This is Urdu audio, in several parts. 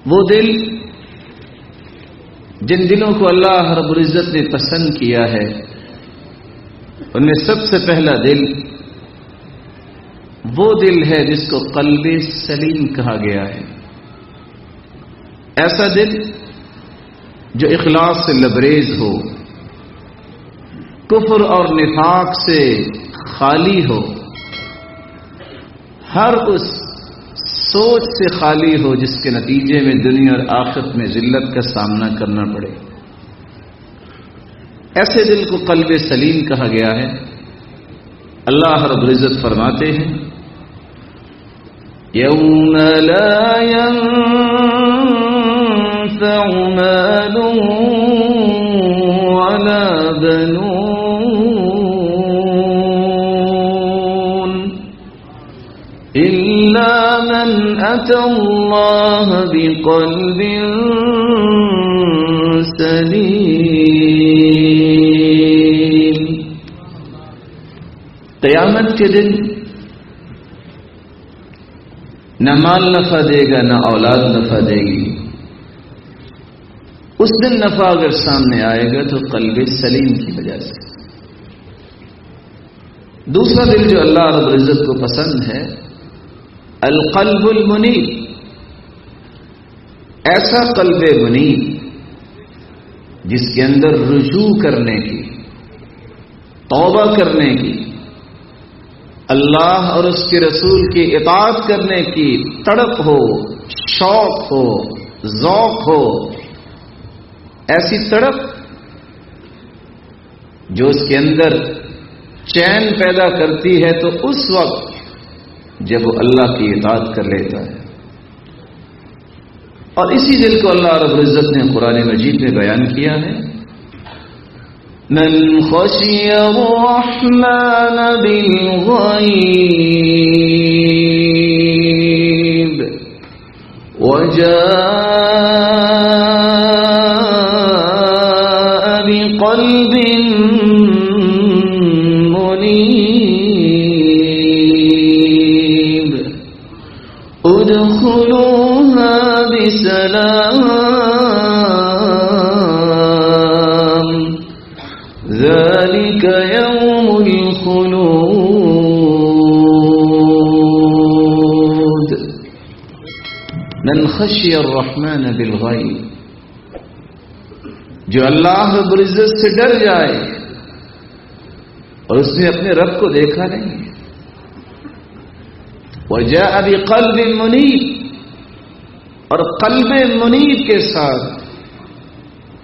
وہ دل جن دلوں کو اللہ رب العزت نے پسند کیا ہے ان میں سب سے پہلا دل وہ دل ہے جس کو قلب سلیم کہا گیا ہے. ایسا دل جو اخلاص سے لبریز ہو، کفر اور نفاق سے خالی ہو، ہر اس سوچ سے خالی ہو جس کے نتیجے میں دنیا اور آخرت میں ذلت کا سامنا کرنا پڑے. ایسے دل کو قلب سلیم کہا گیا ہے. اللہ رب العزت فرماتے ہیں یوم لا ينفع مال ولا بنون إلا من أتى الله بقلب سليم. قیامت کے دن نہ مال نفع دے گا نہ اولاد نفع دے گی. اس دن نفع اگر سامنے آئے گا تو قلب سلیم کی وجہ سے. دوسرا دل جو اللہ رب العزت کو پسند ہے القلب المنیب، ایسا قلب منیب جس کے اندر رجوع کرنے کی، توبہ کرنے کی، اللہ اور اس کے رسول کی اطاعت کرنے کی تڑپ ہو، شوق ہو، ذوق ہو. ایسی تڑپ جو اس کے اندر چین پیدا کرتی ہے تو اس وقت جب وہ اللہ کی اطاعت کر لیتا ہے. اور اسی دل کو اللہ رب العزت نے قرآن مجید میں بیان کیا ہے من خشی الرحمن بالغیب وجاء بقلب منیب ادخلوها بسلام ذلك يوم الخلود. من خشی الرحمن بالغیب، جو اللہ رب العزت سے ڈر جائے اور اس نے اپنے رب کو دیکھا نہیں. وجاء بقلب منیب، اور قلب منیب کے ساتھ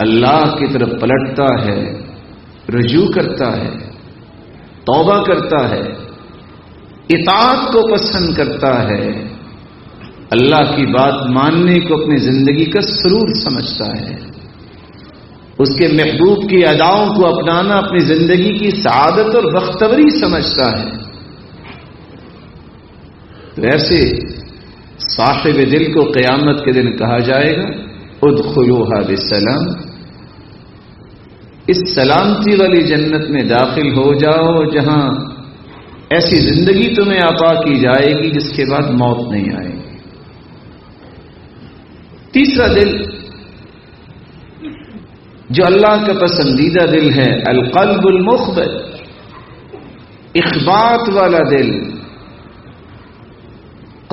اللہ کی طرف پلٹتا ہے، رجوع کرتا ہے، توبہ کرتا ہے، اطاعت کو پسند کرتا ہے، اللہ کی بات ماننے کو اپنی زندگی کا سرور سمجھتا ہے، اس کے محبوب کی اداؤں کو اپنانا اپنی زندگی کی سعادت اور بختوری سمجھتا ہے. تو ایسے صاحب دل کو قیامت کے دن کہا جائے گا ادخلوها بسلام، اس سلامتی والی جنت میں داخل ہو جاؤ جہاں ایسی زندگی تمہیں عطا کی جائے گی جس کے بعد موت نہیں آئے گی. تیسرا دل جو اللہ کا پسندیدہ دل ہے القلب المخبت، اخبات والا دل.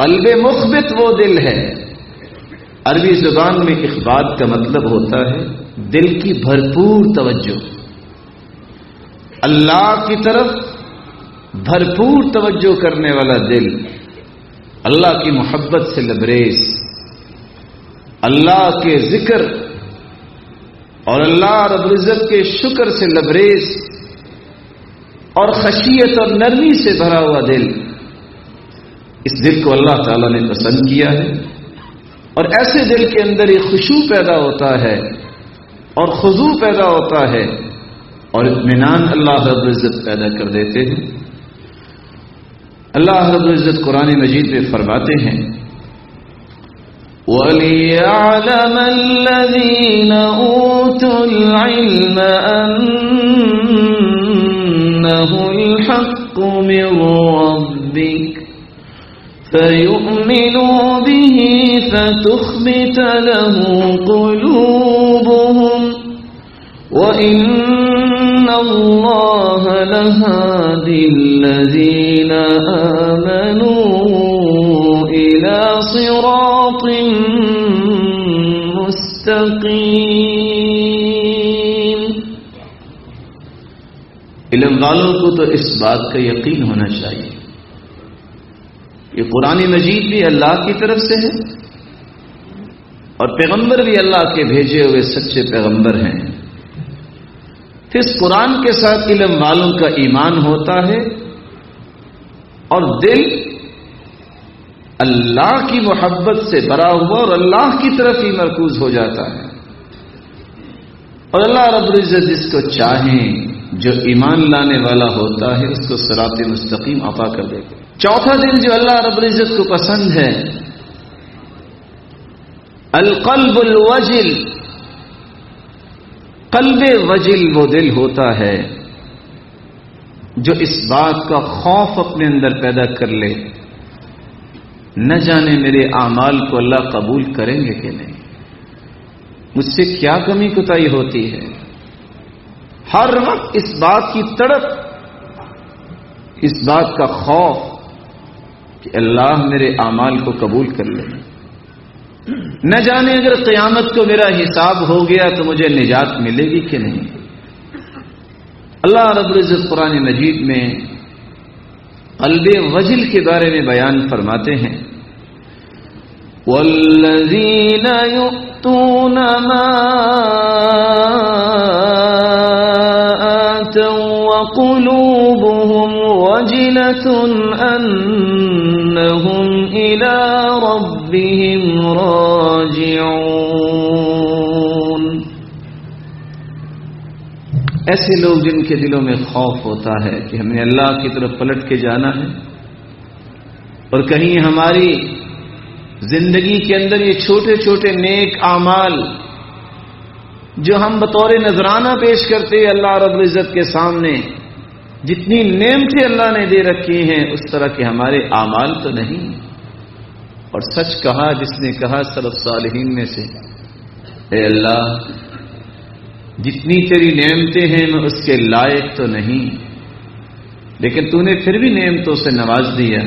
قلب مخبت وہ دل ہے، عربی زبان میں اخبات کا مطلب ہوتا ہے دل کی بھرپور توجہ، اللہ کی طرف بھرپور توجہ کرنے والا دل، اللہ کی محبت سے لبریز، اللہ کے ذکر اور اللہ رب العزت کے شکر سے لبریز اور خشیت اور نرمی سے بھرا ہوا دل. اس دل کو اللہ تعالیٰ نے پسند کیا ہے اور ایسے دل کے اندر ایک خشوع پیدا ہوتا ہے اور خضوع پیدا ہوتا ہے اور اطمینان اللہ رب العزت پیدا کر دیتے ہیں. اللہ رب العزت قرآن مجید میں فرماتے ہیں وَلِيَعْلَمَ الَّذِينَ أُوتُوا الْعِلْمَ أَنَّهُ الْحَقُّ مِنْ رَبِّكَ فَيُؤْمِنُوا بِهِ فَتُخْبِتَ لَهُ قُلُوبُهُمْ وَإِنَّ اللَّهَ لَهَادِي الَّذِينَ آمَنُوا إِلَى صِرَاطٍ مُسْتَقِيمٍ۔ علم والوں کو تو اس بات کا یقین ہونا چاہیے کہ قرآن مجید بھی اللہ کی طرف سے ہے اور پیغمبر بھی اللہ کے بھیجے ہوئے سچے پیغمبر ہیں۔ پھر اس قرآن کے ساتھ علم والوں کا ایمان ہوتا ہے اور دل اللہ کی محبت سے بھرا ہوا اور اللہ کی طرف ہی مرکوز ہو جاتا ہے، اور اللہ رب العزت جس کو چاہیں جو ایمان لانے والا ہوتا ہے اس کو صراط مستقیم عطا کر دے گا۔ چوتھا دل جو اللہ رب العزت کو پسند ہے، القلب الوجل، قلب وجل وہ دل ہوتا ہے جو اس بات کا خوف اپنے اندر پیدا کر لے نہ جانے میرے اعمال کو اللہ قبول کریں گے کہ نہیں، مجھ سے کیا کمی کوتاہی ہوتی ہے۔ ہر وقت اس بات کی تڑپ، اس بات کا خوف کہ اللہ میرے اعمال کو قبول کر لے، نہ جانے اگر قیامت کو میرا حساب ہو گیا تو مجھے نجات ملے گی کہ نہیں۔ اللہ رب العزت قرآن مجید میں قلب وجل کے بارے میں بیان فرماتے ہیں، وَالَّذِينَ يُؤْتُونَ مَا آتَوْا وَقُلُوبُهُمْ وَجِلَةٌ أَنَّهُمْ إِلَى رَبِّهِمْ راجعون۔ ایسے لوگ جن کے دلوں میں خوف ہوتا ہے کہ ہمیں اللہ کی طرف پلٹ کے جانا ہے اور کہیں ہماری زندگی کے اندر یہ چھوٹے چھوٹے نیک اعمال جو ہم بطور نذرانہ پیش کرتے ہیں اللہ رب العزت کے سامنے، جتنی نعمتیں اللہ نے دے رکھی ہیں اس طرح کے ہمارے اعمال تو نہیں۔ اور سچ کہا جس نے کہا سلف صالحین میں سے، اے اللہ جتنی تیری نعمتیں ہیں میں اس کے لائق تو نہیں، لیکن تو نے پھر بھی نعمتوں سے نواز دیا۔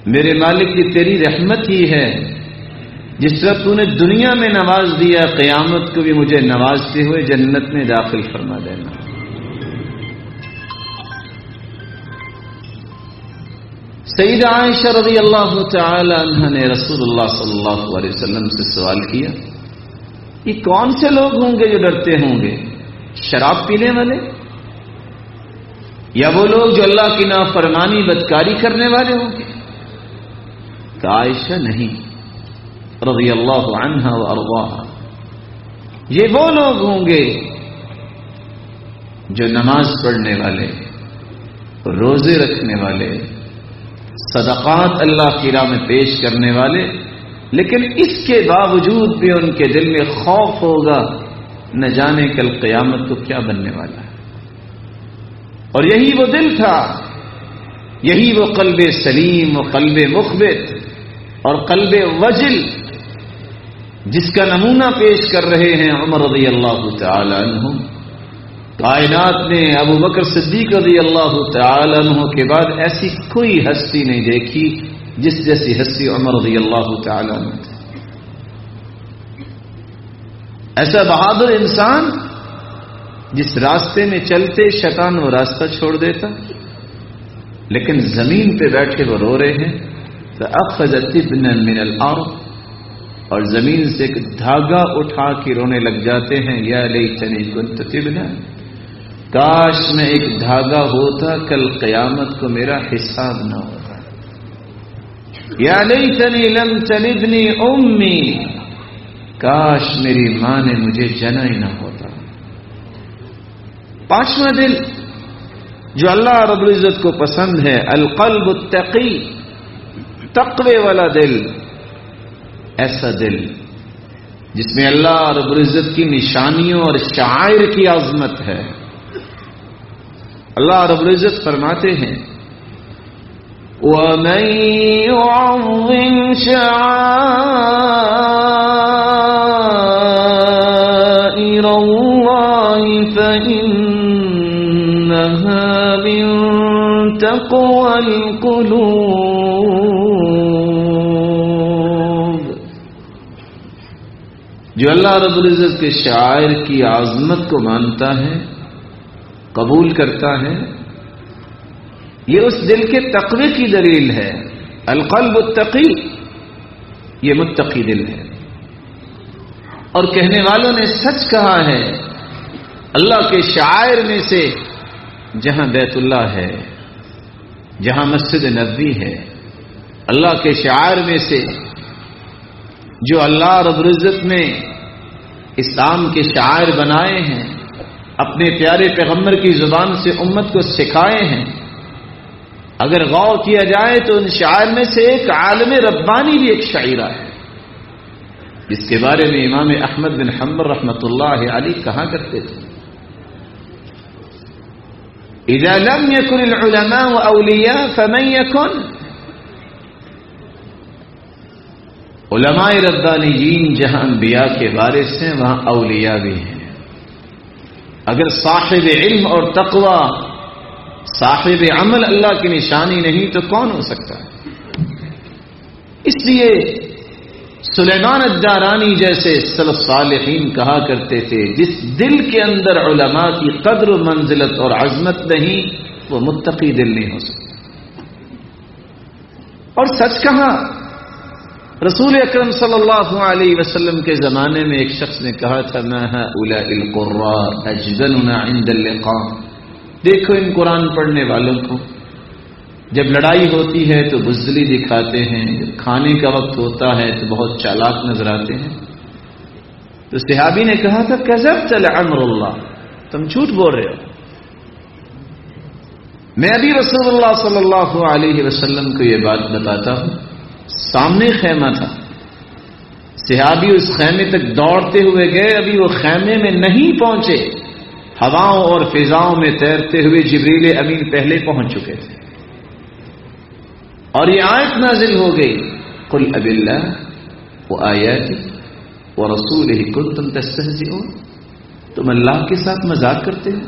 میرے مالک یہ تیری رحمت ہی ہے، جس طرح تو نے دنیا میں نواز دیا، قیامت کو بھی مجھے نوازتے ہوئے جنت میں داخل فرما دینا۔ سیدہ عائشہ رضی اللہ تعالی عنہ نے رسول اللہ صلی اللہ علیہ وسلم سے سوال کیا، یہ کون سے لوگ ہوں گے جو ڈرتے ہوں گے؟ شراب پینے والے یا وہ لوگ جو اللہ کی نافرمانی بدکاری کرنے والے ہوں گے؟ کہ عائشہ نہیں رضی اللہ عنہا و ارضاہا، یہ وہ لوگ ہوں گے جو نماز پڑھنے والے، روزے رکھنے والے، صدقات اللہ کی راہ میں پیش کرنے والے، لیکن اس کے باوجود بھی ان کے دل میں خوف ہوگا نہ جانے کل قیامت کو کیا بننے والا ہے۔ اور یہی وہ دل تھا، یہی وہ قلب سلیم و قلب مخبت اور قلب وجل جس کا نمونہ پیش کر رہے ہیں عمر رضی اللہ تعالی عنہ۔ کائنات نے ابو بکر صدیق رضی اللہ تعالی عنہ کے بعد ایسی کوئی ہستی نہیں دیکھی جس جیسی ہستی عمر رضی اللہ تعالی عنہ تھے۔ ایسا بہادر انسان جس راستے میں چلتے شیطان وہ راستہ چھوڑ دیتا، لیکن زمین پہ بیٹھے وہ رو رہے ہیں، فَأَخَذَ تِبْنًا مِنَ الْأَرْضِ، اور زمین سے ایک دھاگا اٹھا کے رونے لگ جاتے ہیں، یا لیتنی کنت تبنا، کاش میں ایک دھاگا ہوتا کل قیامت کو میرا حساب نہ ہوتا، یا لیتنی لم تلدنی امی، کاش میری ماں نے مجھے جنا ہی نہ ہوتا۔ پانچواں دل جو اللہ رب العزت کو پسند ہے، القلب التقی، تقوی والا دل، ایسا دل جس میں اللہ رب العزت کی نشانیوں اور شعائر کی عظمت ہے۔ اللہ رب العزت فرماتے ہیں وَمَن يُعَظِّمْ شَعَائِرَ اللَّهِ فَإِنَّهَا مِن تَقْوَى الْقُلُوبِ۔ جو اللہ رب العزت کے شعائر کی عظمت کو مانتا ہے، قبول کرتا ہے، یہ اس دل کے تقوی کی دلیل ہے۔ القلب التقی، یہ متقی دل ہے۔ اور کہنے والوں نے سچ کہا ہے، اللہ کے شعائر میں سے جہاں بیت اللہ ہے، جہاں مسجد نبوی ہے، اللہ کے شعائر میں سے جو اللہ رب العزت نے اسلام کے شعائر بنائے ہیں، اپنے پیارے پیغمبر کی زبان سے امت کو سکھائے ہیں، اگر غور کیا جائے تو ان شاعر میں سے ایک عالم ربانی بھی ایک شاعرہ ہے، جس کے بارے میں امام احمد بن حنبل رحمۃ اللہ علیہ کہا کرتے تھے، اذا لم يكن العلماء اولیاء فمن يكن۔ علماء ربانیین جہاں انبیاء کے وارث ہیں وہاں اولیاء بھی ہیں۔ اگر صاحب علم اور تقوی، صاحب عمل اللہ کی نشانی نہیں تو کون ہو سکتا ہے؟ اس لیے سلیمان الدارانی جیسے سلف صالحین کہا کرتے تھے، جس دل کے اندر علماء کی قدر و منزلت اور عظمت نہیں، وہ متقی دل نہیں ہو سکتا۔ اور سچ کہا، رسول اکرم صلی اللہ علیہ وسلم کے زمانے میں ایک شخص نے کہا تھا، ما هؤلاء القراء اجبننا عند اللقاء۔ دیکھو ان قرآن پڑھنے والوں کو، جب لڑائی ہوتی ہے تو بزدلی دکھاتے ہیں، جب کھانے کا وقت ہوتا ہے تو بہت چالاک نظر آتے ہیں۔ تو صحابی نے کہا تھا، کذبت لعمر اللہ، تم جھوٹ بول رہے ہو۔ میں ابھی رسول اللہ صلی اللہ علیہ وسلم کو یہ بات بتاتا ہوں، سامنے خیمہ تھا، صحابی اس خیمے تک دوڑتے ہوئے گئے، ابھی وہ خیمے میں نہیں پہنچے، ہواؤں اور فضاؤں میں تیرتے ہوئے جبریل امین پہلے پہنچ چکے تھے، اور یہ آیت نازل ہو گئی، قل اب اللہ وآیاتہ ورسولہ کنتم تستہزئون۔ تم اللہ کے ساتھ مذاق کرتے ہو،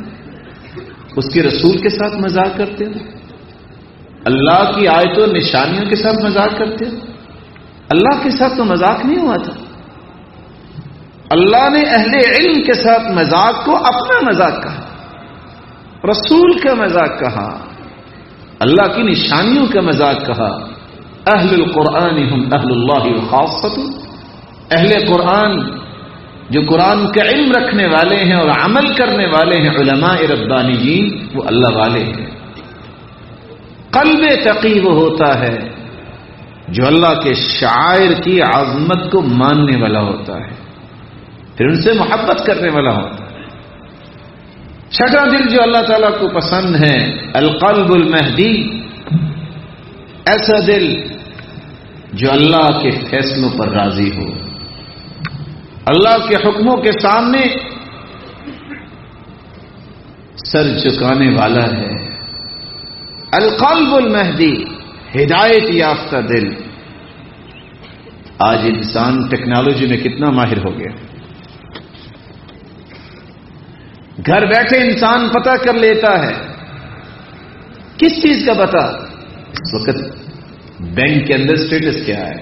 اس کے رسول کے ساتھ مذاق کرتے ہو، اللہ کی آیتوں نشانیوں کے ساتھ مذاق کرتے ہو۔ اللہ کے ساتھ تو مذاق نہیں ہوا تھا، اللہ نے اہل علم کے ساتھ مذاق کو اپنا مذاق کہا، رسول کا مذاق کہا، اللہ کی نشانیوں کا مذاق کہا۔ اہل القرآن ہم اہل اللہ وخاصۃ، اہل قرآن جو قرآن کا علم رکھنے والے ہیں اور عمل کرنے والے ہیں، علماء ربانیین، وہ اللہ والے ہیں۔ قلب تقی وہ ہوتا ہے جو اللہ کے شعائر کی عظمت کو ماننے والا ہوتا ہے، پھر ان سے محبت کرنے والا ہوتا ہے۔ چھٹا دل جو اللہ تعالیٰ کو پسند ہے، القلب المہدی، ایسا دل جو اللہ کے فیصلوں پر راضی ہو، اللہ کے حکموں کے سامنے سر جھکانے والا ہے۔ القلب المہدی، ہدایت یافتہ دل۔ آج انسان ٹیکنالوجی میں کتنا ماہر ہو گیا، گھر بیٹھے انسان پتہ کر لیتا ہے۔ کس چیز کا پتہ؟ اس وقت بینک کے اندر سٹیٹس کیا ہے،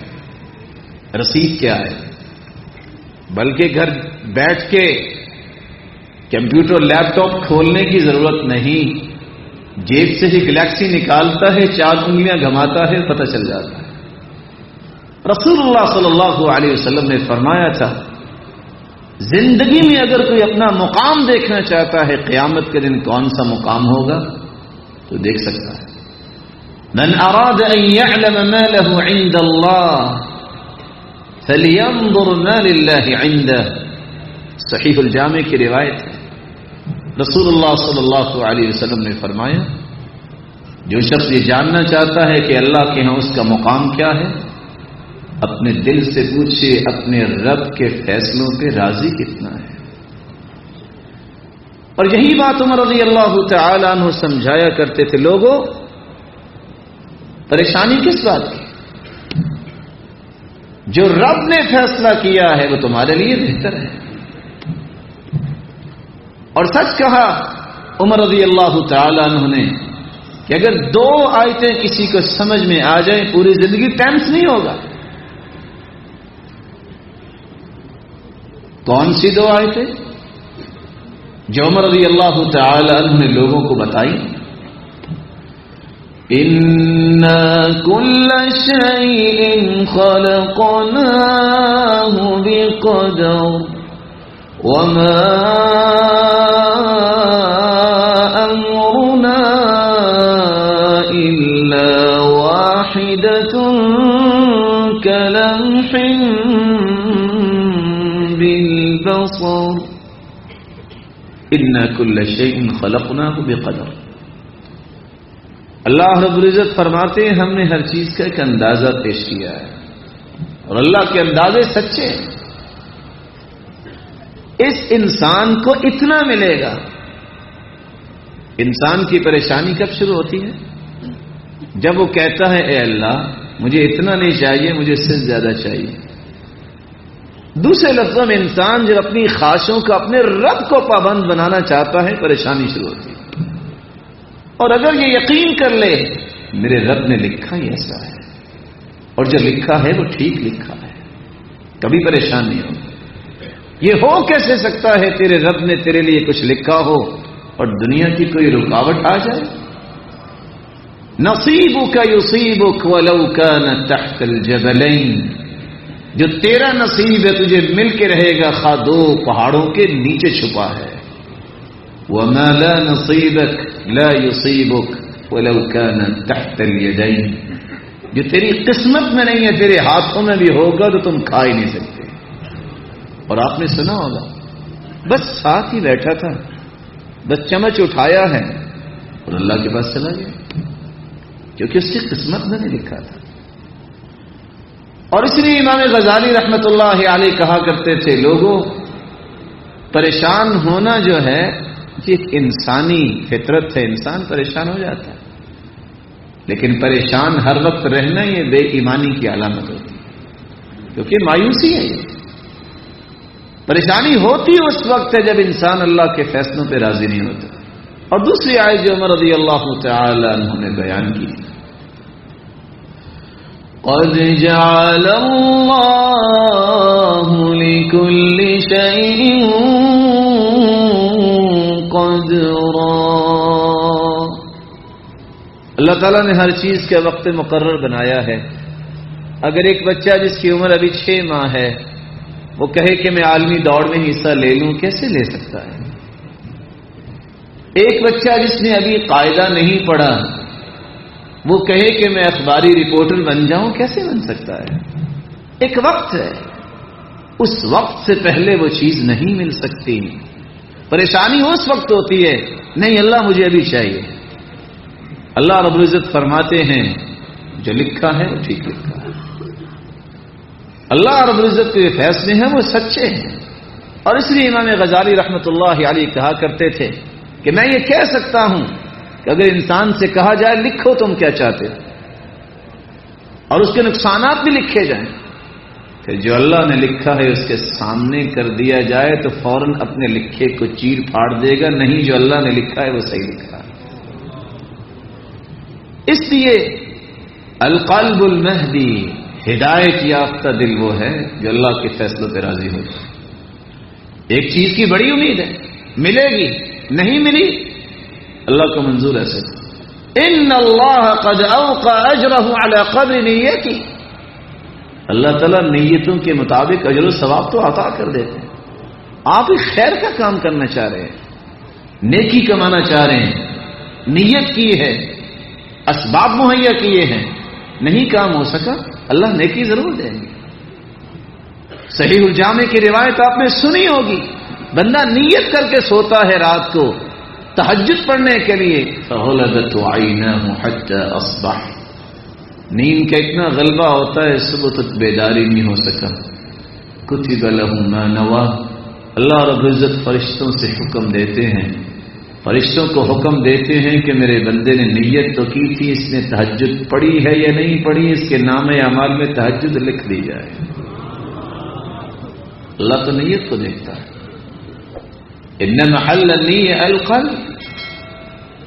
رسید کیا ہے، بلکہ گھر بیٹھ کے کمپیوٹر لیپ ٹاپ کھولنے کی ضرورت نہیں، جیب سے ہی گلیکسی نکالتا ہے، 4 انگلیاں گھماتا ہے، پتہ چل جاتا ہے۔ رسول اللہ صلی اللہ علیہ وسلم نے فرمایا تھا، زندگی میں اگر کوئی اپنا مقام دیکھنا چاہتا ہے، قیامت کے دن کون سا مقام ہوگا تو دیکھ سکتا ہے۔ من اراد ان يعلم ما له عند الله فلينظر ما لله عنده، صحیح الجامع کی روایت ہے۔ رسول اللہ صلی اللہ علیہ وسلم نے فرمایا، جو شخص یہ جاننا چاہتا ہے کہ اللہ کے ہاں اس کا مقام کیا ہے، اپنے دل سے پوچھے اپنے رب کے فیصلوں پہ راضی کتنا ہے۔ اور یہی بات عمر رضی اللہ تعالی عنہ سمجھایا کرتے تھے، لوگوں پریشانی کس بات کی؟ جو رب نے فیصلہ کیا ہے وہ تمہارے لیے بہتر ہے. اور سچ کہا عمر رضی اللہ تعالی عنہ نے کہ اگر 2 آیتیں کسی کو سمجھ میں آ جائیں پوری زندگی ٹینس نہیں ہوگا. کون سی 2 آیتیں جو عمر رضی اللہ تعالی عنہ نے لوگوں کو بتائی؟ اِنَّا كُلَّ شَيْءٍ خَلَقْنَاهُ بِقَدَرٍ وَمَا أَمْرُنَا إِلَّا وَاحِدَةٌ كَلَمْحٍ بِالْبَصَرِ اِنَّا كُلَّ شَيْءٍ خَلَقْنَاهُ بِقَدَرٍ. اللہ رب العزت فرماتے ہیں ہم نے ہر چیز کا ایک اندازہ پیش کیا ہے اور اللہ کے اندازے سچے ہیں. اس انسان کو اتنا ملے گا. انسان کی پریشانی کب شروع ہوتی ہے؟ جب وہ کہتا ہے اے اللہ مجھے اتنا نہیں چاہیے، مجھے اس سے زیادہ چاہیے. دوسرے لفظوں میں انسان جب اپنی خواہشوں کا اپنے رب کو پابند بنانا چاہتا ہے پریشانی شروع ہوتی ہے. اور اگر یہ یقین کر لے میرے رب نے لکھا ہی ایسا ہے اور جو لکھا ہے وہ ٹھیک لکھا ہے، کبھی پریشان نہیں ہوگا. یہ ہو کیسے سکتا ہے تیرے رب نے تیرے لیے کچھ لکھا ہو اور دنیا کی کوئی رکاوٹ آ جائے؟ نصیبک یصیبک ولو کان تحت الجبلین، جو تیرا نصیب ہے تجھے مل کے رہے گا خواہ 2 پہاڑوں کے نیچے چھپا ہے. وما لا نصیبک لا یصیبک ولو کان تحت الیدین، جو تیری قسمت میں نہیں ہے تیرے ہاتھوں میں بھی ہوگا تو تم کھا ہی نہیں سکتے. اور آپ نے سنا ہوگا بس ساتھ ہی بیٹھا تھا، بس چمچ اٹھایا ہے اور اللہ کے پاس چلا گیا کیونکہ اس کی قسمت میں نہیں لکھا تھا. اور اس لیے امام غزالی رحمت اللہ علیہ کہا کرتے تھے لوگوں پریشان ہونا جو ہے یہ ایک انسانی فطرت ہے، انسان پریشان ہو جاتا ہے، لیکن پریشان ہر وقت رہنا یہ بے ایمانی کی علامت ہوتی ہے کیونکہ مایوسی ہے. یہ پریشانی ہوتی اس وقت ہے جب انسان اللہ کے فیصلوں پہ راضی نہیں ہوتا. اور دوسری آیت جو عمر رضی اللہ تعالی عنہ نے بیان کی، قد جعل اللہ لكل شيء قدرا، اللہ تعالیٰ نے ہر چیز کے وقت مقرر بنایا ہے. اگر ایک بچہ جس کی عمر ابھی 6 ماہ ہے وہ کہے کہ میں عالمی دوڑ میں حصہ لے لوں، کیسے لے سکتا ہے؟ ایک بچہ جس نے ابھی قاعدہ نہیں پڑھا وہ کہے کہ میں اخباری رپورٹر بن جاؤں، کیسے بن سکتا ہے؟ ایک وقت ہے، اس وقت سے پہلے وہ چیز نہیں مل سکتی. پریشانی اس وقت ہوتی ہے نہیں اللہ مجھے ابھی چاہیے. اللہ رب العزت فرماتے ہیں جو لکھا ہے وہ ٹھیک لکھا ہے. اللہ رب العزت کے فیصلے ہیں وہ سچے ہیں. اور اس لیے امام غزالی رحمت اللہ علیہ کہا کرتے تھے کہ میں یہ کہہ سکتا ہوں کہ اگر انسان سے کہا جائے لکھو تم کیا چاہتے ہو اور اس کے نقصانات بھی لکھے جائیں، پھر جو اللہ نے لکھا ہے اس کے سامنے کر دیا جائے تو فوراً اپنے لکھے کو چیر پھاڑ دے گا، نہیں جو اللہ نے لکھا ہے وہ صحیح لکھا ہے. اس لیے القلب المہدی، ہدایت یافتہ دل وہ ہے جو اللہ کے فیصلوں پہ راضی ہو جائے. ایک چیز کی بڑی امید ہے ملے گی، نہیں ملی اللہ کو منظور ہے صرف. ان اللہ قد اوقع اجرہ علی قدر نیتی، اللہ تعالیٰ نیتوں کے مطابق اجر و ثواب تو عطا کر دیتے ہیں. آپ ایک خیر کا کام کرنا چاہ رہے ہیں، نیکی کمانا چاہ رہے ہیں، نیت کی ہے، اسباب مہیا کیے ہیں، نہیں کام ہو سکا اللہ نیکی ضرور دیں گے. صحیح الجامع کی روایت آپ نے سنی ہوگی، بندہ نیت کر کے سوتا ہے رات کو تہجد پڑھنے کے لیے، فغلبت عیناہ حتی اصبح، نیند کا اتنا غلبہ ہوتا ہے صبح تک بیداری نہیں ہو سکا. کتب لہ ما نویٰ، اللہ رب العزت فرشتوں سے حکم دیتے ہیں فرشتوں کو حکم دیتے ہیں کہ میرے بندے نے نیت تو کی تھی، اس نے تہجد پڑھی ہے یا نہیں پڑھی، اس کے نام اعمال میں تہجد لکھ دی جائے۔ اللہ تو نیت کو دیکھتا ہے۔ ان محل النیہ القلب،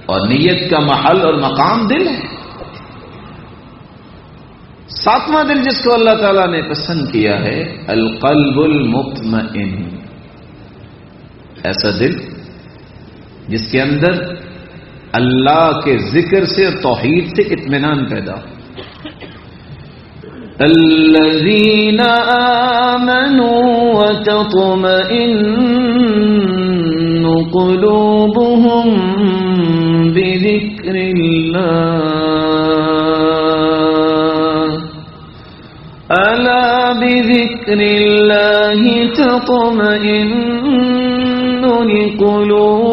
اور نیت کا محل اور مقام دل ہے۔ ساتواں دل جس کو اللہ تعالیٰ نے پسند کیا ہے، القلب المطمئن، ایسا دل جس کے اندر اللہ کے ذکر سے اور توحید سے اطمینان پیدا ہو۔ الذین آمنوا وتطمئن قلوبهم بذکر اللہ، الا بذکر اللہ تطمئن القلوب۔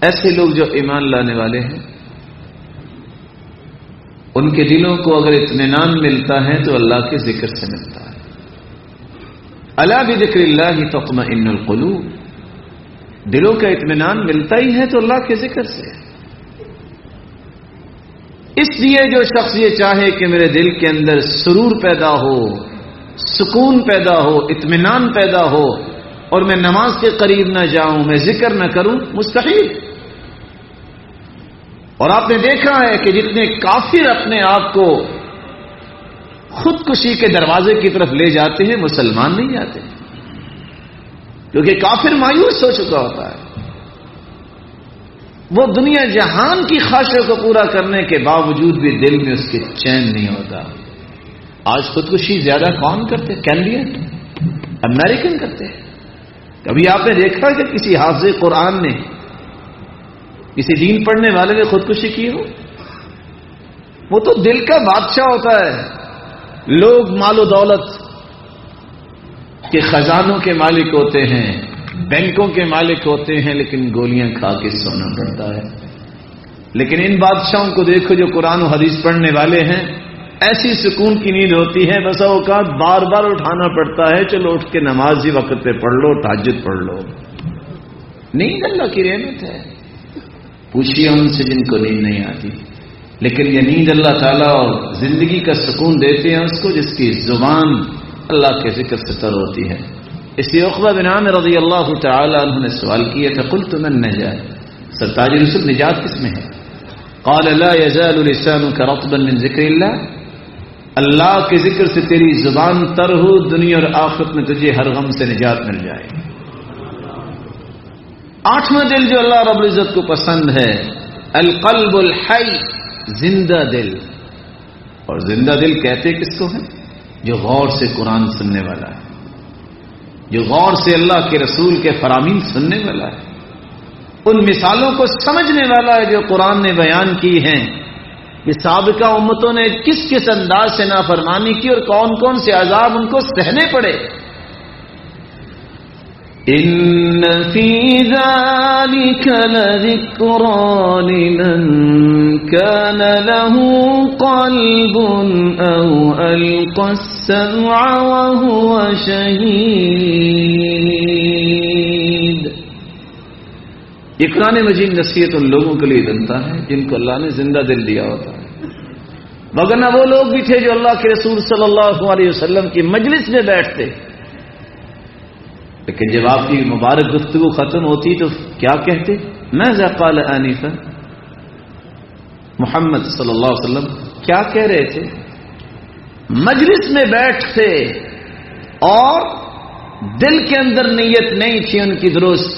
ایسے لوگ جو ایمان لانے والے ہیں، ان کے دلوں کو اگر اطمینان ملتا ہے تو اللہ کے ذکر سے ملتا ہے۔ الا بذکر اللہ تطمئن القلوب، دلوں کا اطمینان ملتا ہی ہے تو اللہ کے ذکر سے۔ اس لیے جو شخص یہ چاہے کہ میرے دل کے اندر سرور پیدا ہو، سکون پیدا ہو، اطمینان پیدا ہو، اور میں نماز کے قریب نہ جاؤں، میں ذکر نہ کروں، مستحیل۔ اور آپ نے دیکھا ہے کہ جتنے کافر اپنے آپ کو خودکشی کے دروازے کی طرف لے جاتے ہیں، مسلمان نہیں جاتے، کیونکہ کافر مایوس ہو چکا ہوتا ہے۔ وہ دنیا جہان کی خواہشوں کو پورا کرنے کے باوجود بھی دل میں اس کے چین نہیں ہوتا۔ آج خودکشی زیادہ کون کرتے؟ کینیڈین، امریکن کرتے ہیں۔ کبھی آپ نے دیکھا کہ کسی حافظ قرآن نے، کسی دین پڑھنے والے نے خودکشی کی ہو؟ وہ تو دل کا بادشاہ ہوتا ہے۔ لوگ مال و دولت کے خزانوں کے مالک ہوتے ہیں، بینکوں کے مالک ہوتے ہیں، لیکن گولیاں کھا کے سونا پڑتا ہے۔ لیکن ان بادشاہوں کو دیکھو جو قرآن و حدیث پڑھنے والے ہیں، ایسی سکون کی نیند ہوتی ہے، بس اوقات بار بار اٹھانا پڑتا ہے، چلو اٹھ کے نماز ہی وقت پہ پڑھ لو، تہجد پڑھ لو۔ نیند اللہ کی رحمت ہے، پوچھیے ان سے جن کو نیند نہیں آتی۔ لیکن یہ نیند اللہ تعالیٰ اور زندگی کا سکون دیتے ہیں اس کو جس کی زبان اللہ کے ذکر سے تر ہوتی ہے۔ اس لیے عقبہ بن عامر رضی اللہ تعالی عنہ نے سوال کیا تھا، قلت من نجات، سرتاج رسول نجات کس میں ہے؟ قال لا يزال لسانك رطبا من ذکر اللہ، اللہ کے ذکر سے تیری زبان تر ہو، دنیا اور آخرت میں تجھے ہر غم سے نجات مل جائے۔ آٹھواں دل جو اللہ رب العزت کو پسند ہے، القلب الحی، زندہ دل۔ اور زندہ دل کہتے کس کو ہے؟ جو غور سے قرآن سننے والا ہے، جو غور سے اللہ کے رسول کے فرامین سننے والا ہے، ان مثالوں کو سمجھنے والا ہے جو قرآن نے بیان کی ہیں کہ سابقہ امتوں نے کس کس انداز سے نافرمانی کی اور کون کون سے عذاب ان کو سہنے پڑے۔ ان فی ذلک لذکری لمن کان له قلب او القى السمع وهو شہید۔ یہ قرآن مجید نصیحت ان لوگوں کے لیے بنتا ہے جن کو اللہ نے زندہ دل دیا ہوتا ہے، وگرنہ وہ لوگ بھی تھے جو اللہ کے رسول صلی اللہ علیہ وسلم کی مجلس میں بیٹھتے، لیکن جب آپ کی مبارک گفتگو ختم ہوتی تو کیا کہتے؟ ماذا قال آنفا، محمد صلی اللہ علیہ وسلم کیا کہہ رہے تھے؟ مجلس میں بیٹھتے اور دل کے اندر نیت نہیں تھی ان کی درست،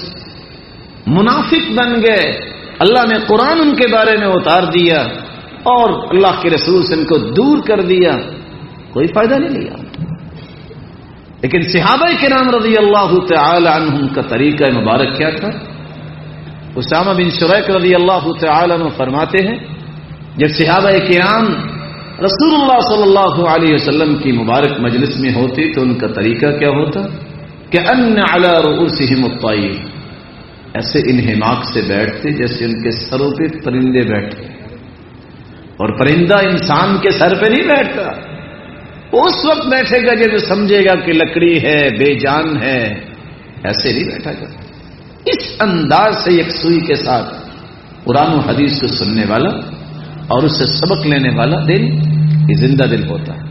منافق بن گئے، اللہ نے قرآن ان کے بارے میں اتار دیا اور اللہ کے رسول سے ان کو دور کر دیا، کوئی فائدہ نہیں لیا۔ لیکن صحابہ کرام رضی اللہ تعالی عنہم کا طریقہ مبارک کیا تھا؟ اسامہ بن شریک رضی اللہ تعالی عنہ فرماتے ہیں جب صحابہ کرام رسول اللہ صلی اللہ علیہ وسلم کی مبارک مجلس میں ہوتے تو ان کا طریقہ کیا ہوتا کہ ان علی رؤوسہم الطیر، ایسے انہماک سے بیٹھتے جیسے ان کے سروں پہ پرندے بیٹھتے، اور پرندہ انسان کے سر پہ نہیں بیٹھتا، وہ اس وقت بیٹھے گا جب سمجھے گا کہ لکڑی ہے، بے جان ہے، ایسے نہیں بیٹھا گا. اس انداز سے یکسوئی کے ساتھ قرآن و حدیث کو سننے والا اور اس سے سبق لینے والا دل یہ زندہ دل ہوتا ہے.